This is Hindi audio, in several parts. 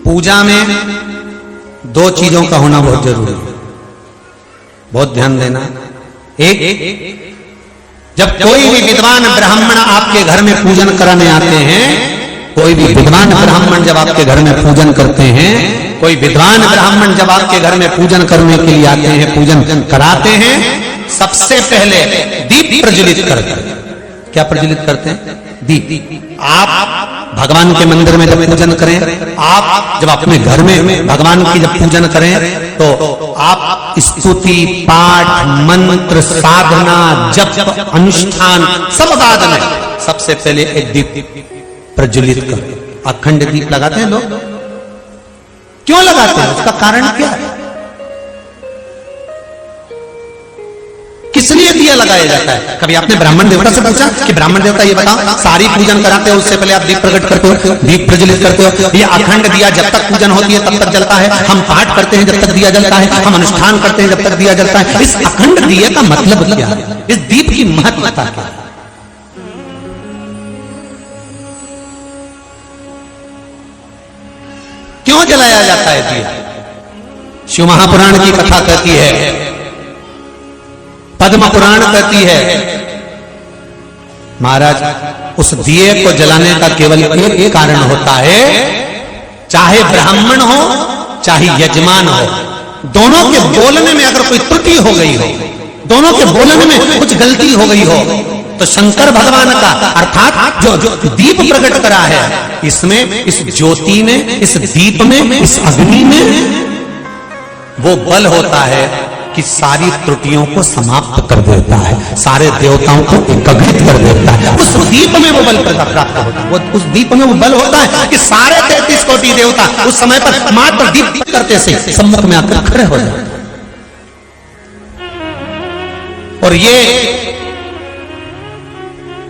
पूजा में दो चीजों का होना बहुत जरूरी है, बहुत ध्यान देना। एक, जब कोई भी विद्वान ब्राह्मण आपके घर में पूजन कराने आते हैं, कोई भी विद्वान ब्राह्मण जब आपके घर में पूजन करते हैं, कोई विद्वान ब्राह्मण जब आपके घर में पूजन करने के लिए आते हैं, पूजन कराते हैं, सबसे पहले दीप प्रज्वलित करते हैं। क्या प्रज्वलित करते हैं? दीप। आप भगवान के मंदिर में जब पूजन करें, आप जब अपने घर में भगवान की जब पूजन करें, तो आप स्तुति, पाठ, मंत्र, साधना, जप, अनुष्ठान सब बाद में सबसे पहले एक दीप प्रज्वलित कर, अखंड दीप लगाते हैं लोग। क्यों लगाते हैं? उसका कारण क्या है? किस लिए दिया लगाया जाता है? कभी आपने ब्राह्मण देवता से पूछा कि ब्राह्मण देवता ये बताओ, सारी पूजन कराते हो उससे पहले आप दीप प्रकट करते हो, दीप प्रज्वलित करते हो, ये अखंड दिया जब तक पूजन होती है तब तक जलता है, हम पाठ करते हैं जब तक दिया जलता है, हम अनुष्ठान करते हैं जब तक दिया जलता है। इस अखंड दिए का मतलब क्या है? इस दीप की महत्वता क्या है? क्यों जलाया जाता है दिया? शिव महापुराण की कथा कहती है, पद्म पुराण कहती है, महाराज उस दिए को जलाने का केवल एक कारण होता है, चाहे ब्राह्मण हो चाहे यजमान हो, दोनों के बोलने में अगर कोई त्रुटि हो गई हो, दोनों के बोलने में कुछ गलती हो गई हो, तो शंकर भगवान का अर्थात जो दीप प्रकट करा है, इसमें, इस ज्योति में, इस दीप में, इस अग्नि में वो बल होता है कि सारी त्रुटियों को समाप्त कर देता है, सारे देवताओं को एकत्रित कर देता है। उस दीप में वो बल प्राप्त होता है, उस दीप में वो बल होता है कि सारे 33 कोटि देवता उस समय पर मात्र दीप करते से सम्मुख में आकर खड़े हो जाते हैं। और ये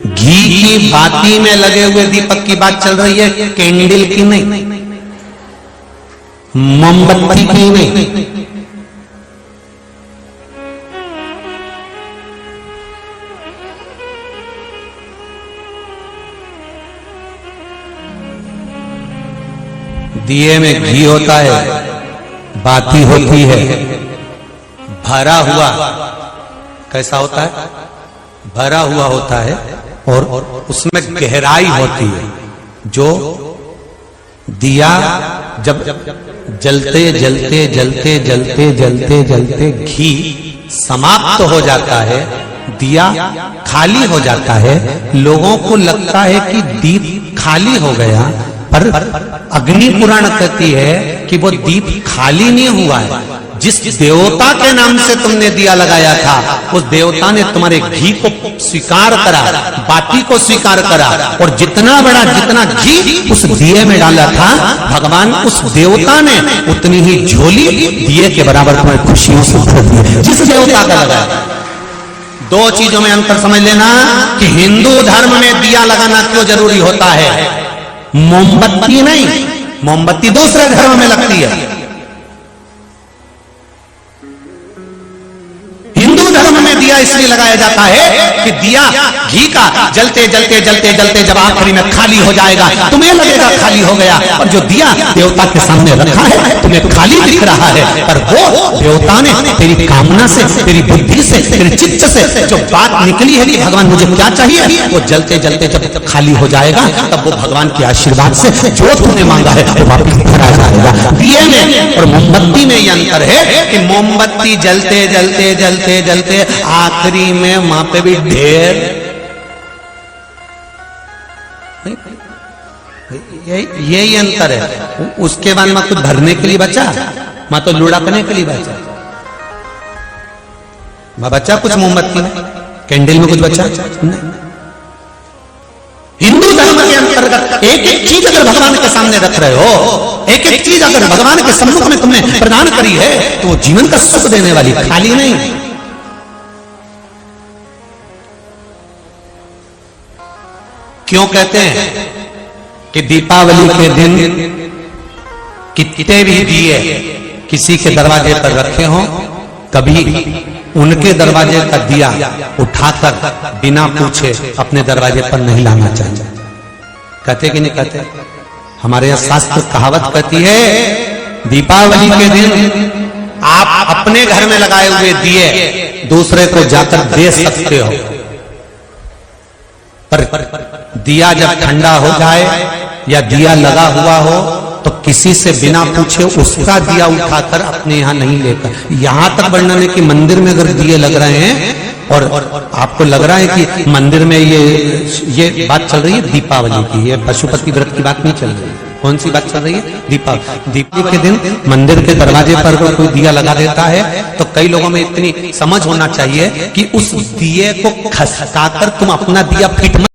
घी की बाती में लगे हुए दीपक की बात चल रही है, कैंडल की नहीं, मोमबत्ती की नहीं। दिए में घी होता है, बाती होती है, भरा हुआ, कैसा होता है? भरा हुआ होता है, और उसमें गहराई होती है। जो दिया जब जलते जलते जलते जलते जलते जलते घी समाप्त हो जाता है, दिया खाली हो जाता है, लोगों को लगता है कि दीप खाली हो गया, पर अग्नि पुराण कहती है कि वो दीप खाली नहीं हुआ है। जिस देवता के नाम से तुमने दिया लगाया था, उस देवता ने तुम्हारे घी को स्वीकार करा, बाती को स्वीकार करा, और जितना घी उस दिए में डाला था, भगवान उस देवता ने उतनी ही झोली दिए के बराबर तुम्हें खुशियों से भर दी, जिस देवता का लगाया। दो चीजों में अंतर समझ लेना कि हिंदू धर्म में दिया लगाना क्यों जरूरी होता है, मोमबत्ती नहीं। मोमबत्ती दूसरे धर्म में लगती है, हिंदू धर्म में दिया इसलिए लगाया जाता है कि दिया घी का जलते जलते जलते जलते जब आखिरी में खाली हो जाएगा, तुम्हें लगेगा खाली हो गया, और जो दिया देवता के सामने रखा है तुम्हें खाली दिख रहा है, पर वो देवता ने तेरी कामना से, तेरी बुद्धि से, तेरे चित्त से जो बात निकली है कि भगवान मुझे क्या चाहिए, वो जलते जलते जब खाली हो जाएगा, तब वो भगवान के आशीर्वाद से जो तुमने मांगा है वो वापिस भरा जाएगा। दिए में और मोमबत्ती में ये अंतर है कि मोमबत्ती जलते जलते जलते जलते आखिरी में वहां पे भी ढेर, यही अंतर है। उसके बाद में कुछ भरने के लिए बचा, मैं तो लुढ़कने के लिए बचा, मैं बचा कुछ मोमबत्ती में, कैंडल में कुछ बचा नहीं। हिंदू धर्म के अंतर्गत एक एक चीज अगर भगवान के सामने रख रहे हो, एक एक चीज अगर भगवान के सम्मुख में तुमने प्रदान करी है, तो वो जीवन का सुख देने वाली, खाली नहीं। क्यों कहते हैं कि दीपावली के दिन कितने भी दिए किसी के दरवाजे पर रखे हों, कभी उनके दरवाजे का दिया उठाकर बिना पूछे अपने दरवाजे पर नहीं लाना चाहिए। कहते कि नहीं कहते? हमारे यहाँ शास्त्र कहावत कहती है, दीपावली के दिन आप अपने घर में लगाए हुए दिए दूसरे को जाकर दे सकते हो, पर दिया जब ठंडा हो जाए या दिया लगा हुआ हो तो किसी से बिना पूछे उसका दिया उठाकर अपने यहाँ नहीं लेकर। यहां तक वर्णन है कि मंदिर में अगर दिए लग रहे हैं और आपको लग रहा है कि मंदिर में ये बात चल रही है दीपावली की, ये पशुपति व्रत की बात नहीं चल रही है। कौन सी बात चल रही है? दीपावली के दिन मंदिर के दरवाजे पर अगर कोई दिया लगा देता है तो कई लोगों में इतनी समझ होना चाहिए कि उस दिए को खसकाकर तुम अपना दिया फिट